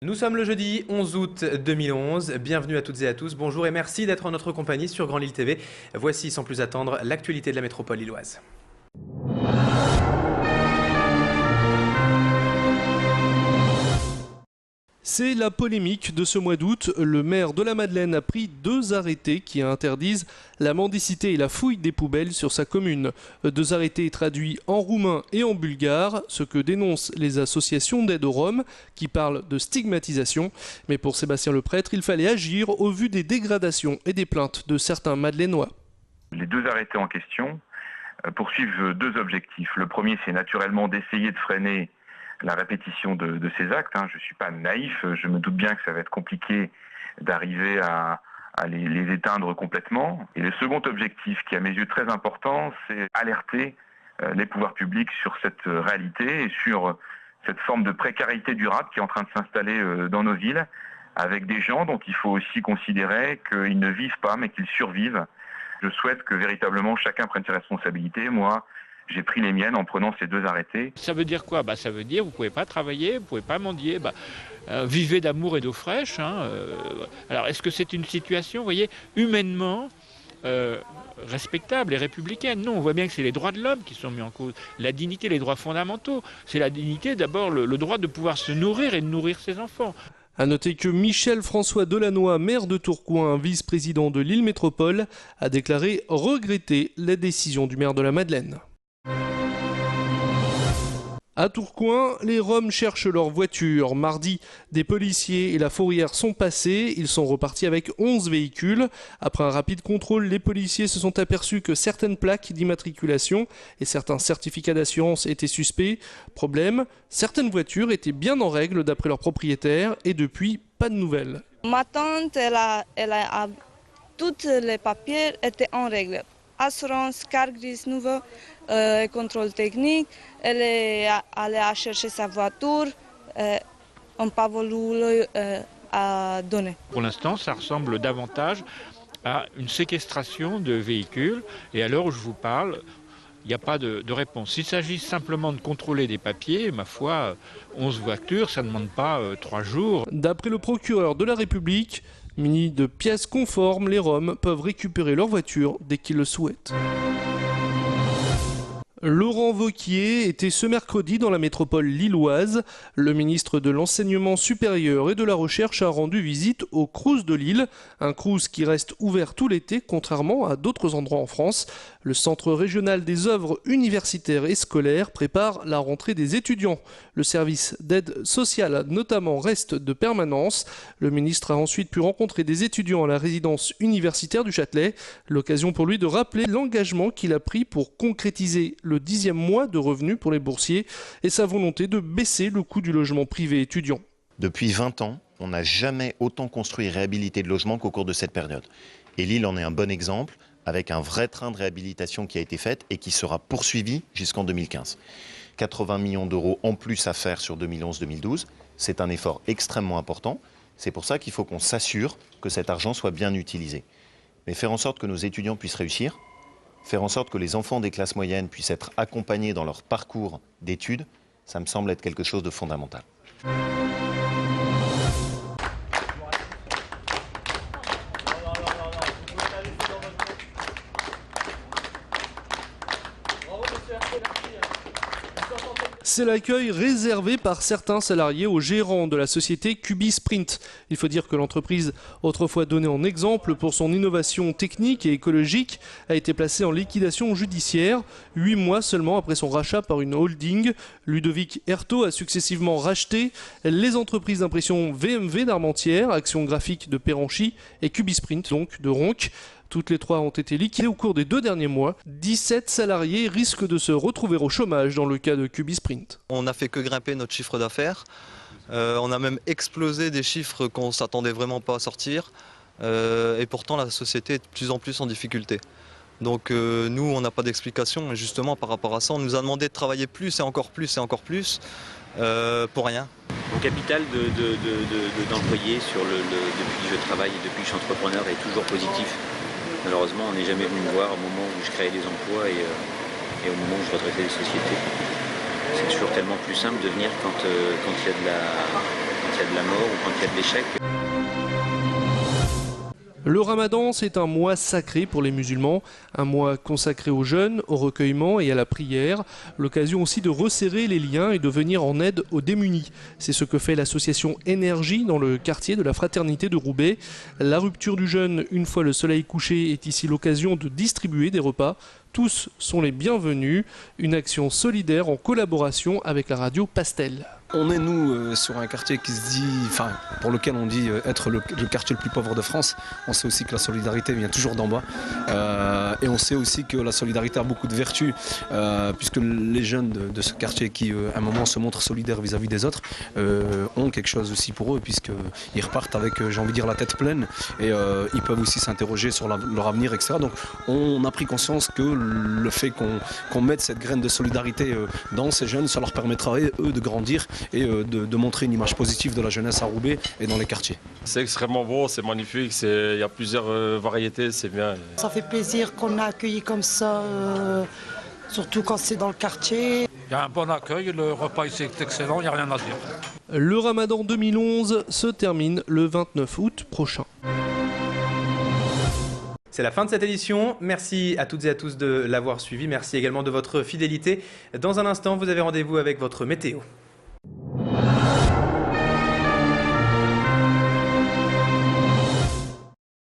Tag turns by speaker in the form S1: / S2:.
S1: Nous sommes le jeudi 11 août 2011. Bienvenue à toutes et à tous. Bonjour et merci d'être en notre compagnie sur Grand Lille TV. Voici sans plus attendre l'actualité de la métropole lilloise.
S2: C'est la polémique de ce mois d'août. Le maire de la Madeleine a pris 2 arrêtés qui interdisent la mendicité et la fouille des poubelles sur sa commune. 2 arrêtés traduits en roumain et en bulgare, ce que dénoncent les associations d'aide aux Roms qui parlent de stigmatisation. Mais pour Sébastien Leprêtre, il fallait agir au vu des dégradations et des plaintes de certains Madeleinois.
S3: Les 2 arrêtés en question poursuivent 2 objectifs. Le premier, c'est naturellement d'essayer de freiner la répétition de ces actes. Je ne suis pas naïf, je me doute bien que ça va être compliqué d'arriver à les éteindre complètement. Et le second objectif, qui est à mes yeux très important, c'est alerter les pouvoirs publics sur cette réalité et sur cette forme de précarité durable qui est en train de s'installer dans nos villes, avec des gens dont il faut aussi considérer qu'ils ne vivent pas mais qu'ils survivent. Je souhaite que véritablement chacun prenne ses responsabilités. Moi, j'ai pris les miennes en prenant ces 2 arrêtés.
S4: Ça veut dire quoi ? Ça veut dire que vous ne pouvez pas travailler, vous ne pouvez pas mendier. Vivez d'amour et d'eau fraîche. Alors, est-ce que c'est une situation, vous voyez, humainement respectable et républicaine ? Non, on voit bien que c'est les droits de l'homme qui sont mis en cause. La dignité, les droits fondamentaux. C'est la dignité, d'abord, le droit de pouvoir se nourrir et de nourrir ses enfants.
S2: A noter que Michel-François Delannoy, maire de Tourcoing, vice-président de Lille Métropole, a déclaré regretter la décision du maire de la Madeleine. À Tourcoing, les Roms cherchent leur voiture. Mardi, des policiers et la fourrière sont passés. Ils sont repartis avec 11 véhicules. Après un rapide contrôle, les policiers se sont aperçus que certaines plaques d'immatriculation et certains certificats d'assurance étaient suspects. Problème, certaines voitures étaient bien en règle d'après leurs propriétaires et depuis, pas de nouvelles.
S5: Ma tante, tous les papiers étaient en règle. Assurance, carte grise nouveau, contrôle technique. Elle est allée chercher sa voiture, on n'a pas voulu à donner.
S4: Pour l'instant, ça ressemble davantage à une séquestration de véhicules. Et à l'heure où je vous parle, il n'y a pas de réponse. S'il s'agit simplement de contrôler des papiers, ma foi, 11 voitures, ça ne demande pas 3 jours.
S2: D'après le procureur de la République, munis de pièces conformes, les Roms peuvent récupérer leur voiture dès qu'ils le souhaitent. Laurent Wauquiez était ce mercredi dans la métropole lilloise. Le ministre de l'Enseignement supérieur et de la Recherche a rendu visite au Crous de Lille, un Crous qui reste ouvert tout l'été, contrairement à d'autres endroits en France. Le Centre régional des œuvres universitaires et scolaires prépare la rentrée des étudiants. Le service d'aide sociale notamment reste de permanence. Le ministre a ensuite pu rencontrer des étudiants à la résidence universitaire du Châtelet. L'occasion pour lui de rappeler l'engagement qu'il a pris pour concrétiser le 10e mois de revenus pour les boursiers et sa volonté de baisser le coût du logement privé étudiant.
S6: Depuis 20 ans, on n'a jamais autant construit et réhabilité de logements qu'au cours de cette période. Et Lille en est un bon exemple, avec un vrai train de réhabilitation qui a été fait et qui sera poursuivi jusqu'en 2015. 80 millions d'euros en plus à faire sur 2011-2012, c'est un effort extrêmement important. C'est pour ça qu'il faut qu'on s'assure que cet argent soit bien utilisé. Mais faire en sorte que nos étudiants puissent réussir, faire en sorte que les enfants des classes moyennes puissent être accompagnés dans leur parcours d'études, ça me semble être quelque chose de fondamental.
S2: C'est l'accueil réservé par certains salariés aux gérants de la société Cubisprint. Il faut dire que l'entreprise, autrefois donnée en exemple pour son innovation technique et écologique, a été placée en liquidation judiciaire 8 mois seulement après son rachat par une holding. Ludovic Erthaud a successivement racheté les entreprises d'impression VMV d'Armentières, Action Graphique de Péranchy et Cubisprint, donc de Ronc. Toutes les 3 ont été liquidées au cours des 2 derniers mois. 17 salariés risquent de se retrouver au chômage dans le cas de Cubisprint.
S7: On n'a fait que grimper notre chiffre d'affaires. On a même explosé des chiffres qu'on ne s'attendait vraiment pas à sortir. Et pourtant, la société est de plus en plus en difficulté. Donc nous, on n'a pas d'explication. Et justement, par rapport à ça, on nous a demandé de travailler plus et encore plus et encore plus pour rien.
S8: Mon capital d'employé depuis que je travaille et depuis que je suis entrepreneur est toujours positif. Malheureusement, on n'est jamais venu me voir au moment où je créais des emplois et au moment où je redressais les sociétés. C'est toujours tellement plus simple de venir quand il y a il y a de la mort ou quand il y a de l'échec.
S2: Le Ramadan, c'est un mois sacré pour les musulmans, un mois consacré au jeûne, au recueillement et à la prière, l'occasion aussi de resserrer les liens et de venir en aide aux démunis. C'est ce que fait l'association Énergie dans le quartier de la Fraternité de Roubaix. La rupture du jeûne, une fois le soleil couché, est ici l'occasion de distribuer des repas. Tous sont les bienvenus, une action solidaire en collaboration avec la radio Pastel.
S9: On est, nous, sur un quartier qui se dit, enfin, pour lequel on dit être le quartier le plus pauvre de France. On sait aussi que la solidarité vient toujours d'en bas. Et on sait aussi que la solidarité a beaucoup de vertus, puisque les jeunes de ce quartier qui, à un moment, se montrent solidaires vis-à-vis des autres, ont quelque chose aussi pour eux, puisqu'ils repartent avec, j'ai envie de dire, la tête pleine. Et ils peuvent aussi s'interroger sur leur avenir, etc. Donc, on a pris conscience que le fait qu'on mette cette graine de solidarité dans ces jeunes, ça leur permettra, eux, de grandir et de montrer une image positive de la jeunesse à Roubaix et dans les quartiers.
S10: C'est extrêmement beau, c'est magnifique, il y a plusieurs variétés, c'est bien.
S11: Ça fait plaisir qu'on a accueilli comme ça, surtout quand c'est dans le quartier.
S12: Il y a un bon accueil, le repas ici est excellent, il n'y a rien à dire.
S2: Le Ramadan 2011 se termine le 29 août prochain.
S1: C'est la fin de cette édition. Merci à toutes et à tous de l'avoir suivi. Merci également de votre fidélité. Dans un instant, vous avez rendez-vous avec votre météo.